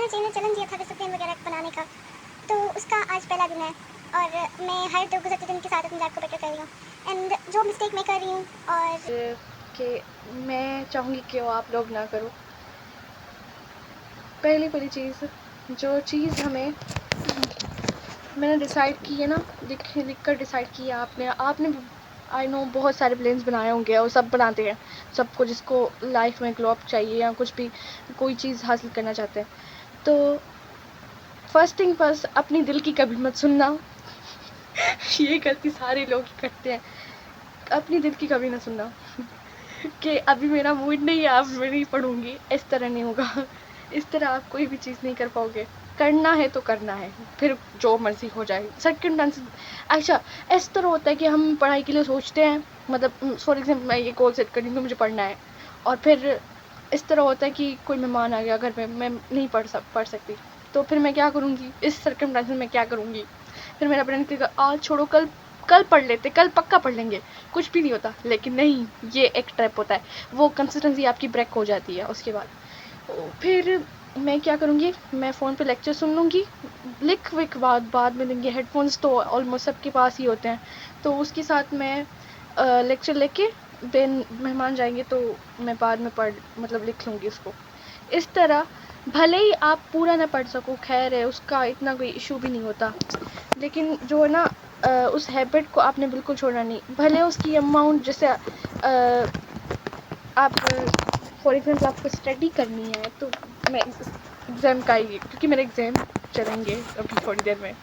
मैंने channel challenge दिया था डिसिप्लिन वगैरह बनाने का, तो उसका आज पहला दिन है और मैं हर दो गुजरते दिन के साथ अपनी लाइफ को बेटर कर रही हूँ एंड जो मिस्टेक मैं कर रही हूँ और कि मैं चाहूँगी कि वो आप लोग ना करो। पहली चीज़, जो चीज़ मैंने डिसाइड की है ना, लिख कर डिसाइड किया आपने भी, आई नो बहुत सारे प्लान्स बनाए होंगे और सब बनाते हैं, सबको जिसको लाइफ में ग्लो अप चाहिए या कुछ भी कोई चीज़ हासिल करना चाहते हैं। तो फर्स्ट थिंग फर्स्ट, अपनी दिल की कभी मत सुनना। ये गलती सारे लोग करते हैं, अपनी दिल की कभी ना सुनना कि अभी मेरा मूड नहीं है, अब मैं नहीं पढ़ूंगी। इस तरह नहीं होगा, इस तरह आप कोई भी चीज़ नहीं कर पाओगे। करना है तो करना है, फिर जो मर्जी हो जाए। सर्कमस्टेंसेस, अच्छा इस तरह होता है कि हम पढ़ाई के लिए सोचते हैं, मतलब फॉर एग्जाम्पल मैं ये गोल सेट कर रही हूँ कि मुझे पढ़ना है, और फिर इस तरह होता है कि कोई मेहमान आ गया घर में, मैं नहीं पढ़ सकती, तो फिर मैं क्या करूँगी, इस सर्कमस्टेंसेस में क्या करूँगी। फिर मेरा फ्रेंड कहेगा आज छोड़ो, कल कल पढ़ लेते, कल पक्का पढ़ लेंगे, कुछ भी नहीं होता। लेकिन नहीं, ये एक ट्रैप होता है, वो कंसिस्टेंसी आपकी ब्रेक हो जाती है। उसके बाद फिर मैं क्या करूँगी, मैं फ़ोन पे लेक्चर सुन लूँगी, लिख विक बाद में देंगे। हेडफोन्स तो ऑलमोस्ट सबके पास ही होते हैं, तो उसके साथ मैं लेक्चर लेके देन मेहमान जाएंगे तो मैं बाद में मतलब लिख लूँगी उसको। इस तरह भले ही आप पूरा ना पढ़ सको, खैर है, उसका इतना कोई इशू भी नहीं होता, लेकिन जो है ना उस हैबिट को आपने बिल्कुल छोड़ना नहीं। भले उसकी अमाउंट, जैसे आप फॉर एग्जाम्पल आपको स्टडी करनी है, तो मैं एग्ज़ाम का ही, क्योंकि मेरे एग्ज़ाम चलेंगे अभी थोड़ी देर में,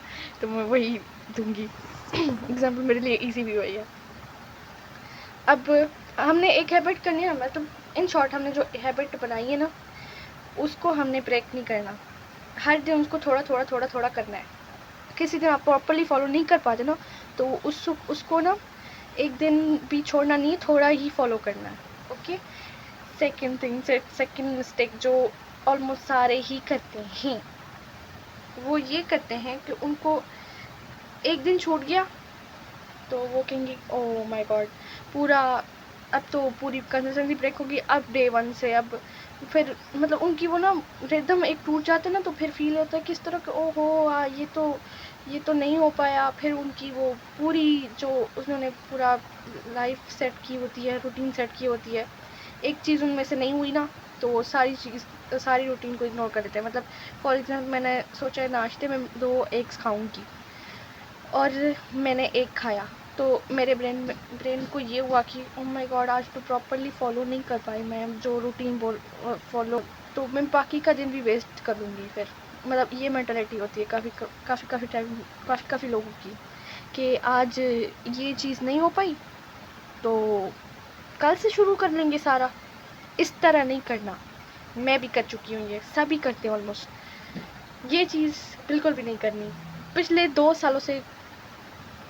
तो मैं वही दूंगी। एग्जाम्पल मेरे लिए इजी भी वही है। अब हमने एक हैबिट करनी है, मतलब इन शॉर्ट हमने जो हैबिट बनाई है ना, उसको हमने ब्रेक नहीं करना। हर दिन उसको थोड़ा करना है। किसी दिन आप प्रॉपरली फॉलो नहीं कर पाते ना, तो उसको ना एक दिन भी छोड़ना नहीं, थोड़ा ही फॉलो करना है। Okay. Second thing, second mistake जो ऑलमोस्ट सारे ही करते हैं, वो ये करते हैं कि उनको एक दिन छूट गया तो वो कहेंगे ओह माय गॉड, पूरा अब तो पूरी कंसिस्टेंसी ब्रेक होगी, अब डे वन से। अब फिर मतलब उनकी वो ना रिदम एक टूट जाते ना, तो फिर फील होता है किस तरह के ओहो ये तो नहीं हो पाया। फिर उनकी वो पूरी जो उन्होंने पूरा लाइफ सेट की होती है, रूटीन सेट की होती है, एक चीज़ उनमें से नहीं हुई ना, तो वो सारी रूटीन को इग्नोर कर देते हैं। मतलब फॉर एग्जाम्पल मैंने सोचा है नाश्ते में 2 एग्स खाऊंगी, और मैंने एक खाया, तो मेरे ब्रेन को ये हुआ कि ओह माय गॉड, आज तो प्रॉपरली फॉलो नहीं कर पाई मैं जो रूटीन फॉलो, तो मैं बाकी का दिन भी वेस्ट कर दूँगी फिर। मतलब ये मेंटालिटी होती है काफ़ी लोगों की, कि आज ये चीज़ नहीं हो पाई तो कल से शुरू कर लेंगे सारा। इस तरह नहीं करना, मैं भी कर चुकी हूँ, ये सभी करते हैं ऑलमोस्ट। ये चीज़ बिल्कुल भी नहीं करनी। पिछले 2 सालों से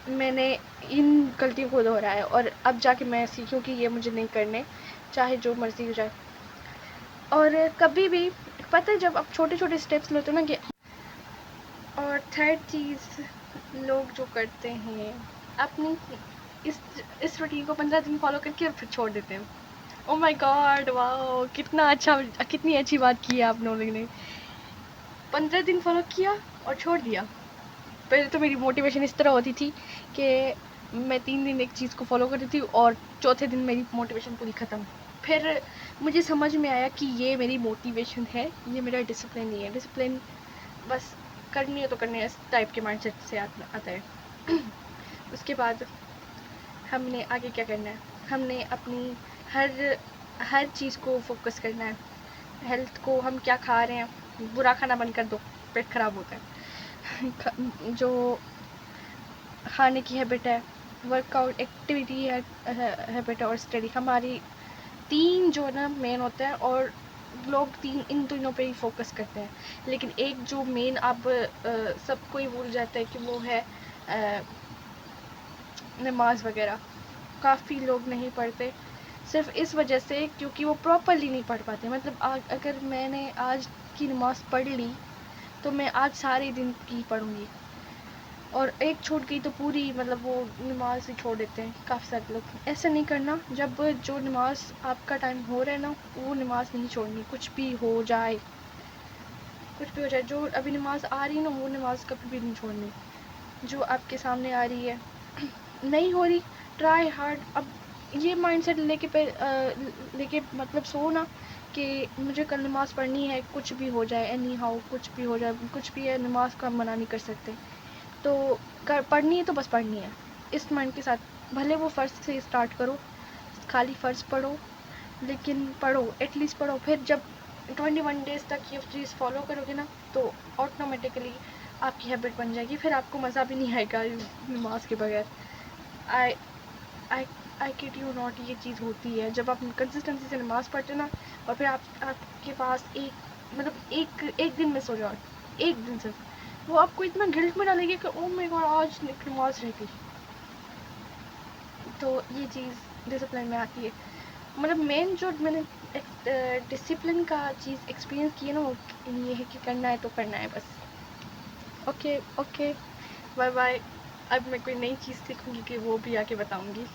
मैंने इन गलतियों को दोहराया, और अब जाके मैं सीखी हूँ कि ये मुझे नहीं करने, चाहे जो मर्ज़ी हो जाए। और कभी भी पता है, जब आप छोटे स्टेप्स लेते हो ना कि, और थर्ड चीज़ लोग जो करते हैं, अपनी इस रूटीन को 15 दिन फॉलो करके और फिर छोड़ देते हैं। ओह माय गॉड, वाओ, कितनी अच्छी बात की है आप लोगों ने। 15 दिन फॉलो किया और छोड़ दिया। पहले तो मेरी मोटिवेशन इस तरह होती थी कि मैं 3 दिन एक चीज़ को फॉलो करती थी और चौथे दिन मेरी मोटिवेशन पूरी ख़त्म। फिर मुझे समझ में आया कि ये मेरी मोटिवेशन है, ये मेरा डिसिप्लिन नहीं है। डिसिप्लिन बस करनी है तो करनी है, इस टाइप के माइंडसेट से आता है। उसके बाद हमने आगे क्या करना है, हमने अपनी हर हर चीज़ को फोकस करना है। हेल्थ को, हम क्या खा रहे हैं, बुरा खाना बंद कर दो, पेट खराब होता है। जो खाने की हैबिट है, वर्कआउट एक्टिविटी है, हैबिट है, और स्टडी, हमारी 3 जो ना मेन होते हैं, और लोग इन तीनों पे ही फोकस करते हैं। लेकिन एक जो मेन आप सब कोई भूल जाता है कि वो है नमाज वगैरह। काफ़ी लोग नहीं पढ़ते सिर्फ इस वजह से क्योंकि वो प्रॉपरली नहीं पढ़ पाते। मतलब अगर मैंने आज की नमाज़ पढ़ ली तो मैं आज सारे दिन की पढ़ूँगी, और एक छूट गई तो पूरी, मतलब वो नमाज ही छोड़ देते हैं काफ़ी सारे लोग। ऐसा नहीं करना, जब जो नमाज आपका टाइम हो रहा है ना, वो नमाज नहीं छोड़नी, कुछ भी हो जाए। कुछ भी हो जाए, जो अभी नमाज़ आ रही है ना, वो नमाज़ कभी भी नहीं छोड़नी, जो आपके सामने आ रही है। नहीं हो रही, ट्राई हार्ड। अब ये माइंडसेट लेके मतलब सो ना कि मुझे कल नमाज़ पढ़नी है, कुछ भी हो जाए, एनी हाउ कुछ भी हो जाए, कुछ भी है, नमाज़ का मना नहीं कर सकते। तो पढ़नी है तो बस पढ़नी है, इस माइंड के साथ। भले वो फ़र्ज़ से स्टार्ट करो, खाली फ़र्ज़ पढ़ो, लेकिन पढ़ो, एटलीस्ट पढ़ो। फिर जब 21 डेज़ तक ये चीज़ फॉलो करोगे ना, तो ऑटोमेटिकली आपकी हैबिट बन जाएगी, फिर आपको मज़ा भी नहीं आएगा नमाज के बगैर। आई आई आई किड यू नॉट, ये चीज़ होती है जब आप कंसिस्टेंसी से नमाज़ पढ़ते ना, और फिर आपके पास एक दिन मिस हो जाए, एक दिन सिर्फ, वो आपको इतना गिल्ट में डालेगी कि ओह माय गॉड, आज नमाज रह गई। तो ये चीज़ डिसिप्लिन में आती है। मतलब मेन जो मैंने डिसिप्लिन का चीज़ एक्सपीरियंस की है ना, वो ये है कि करना है तो करना है बस। Okay, bye bye. अब मैं कोई नई चीज़ सीखूंगी कि वो भी आके बताऊंगी।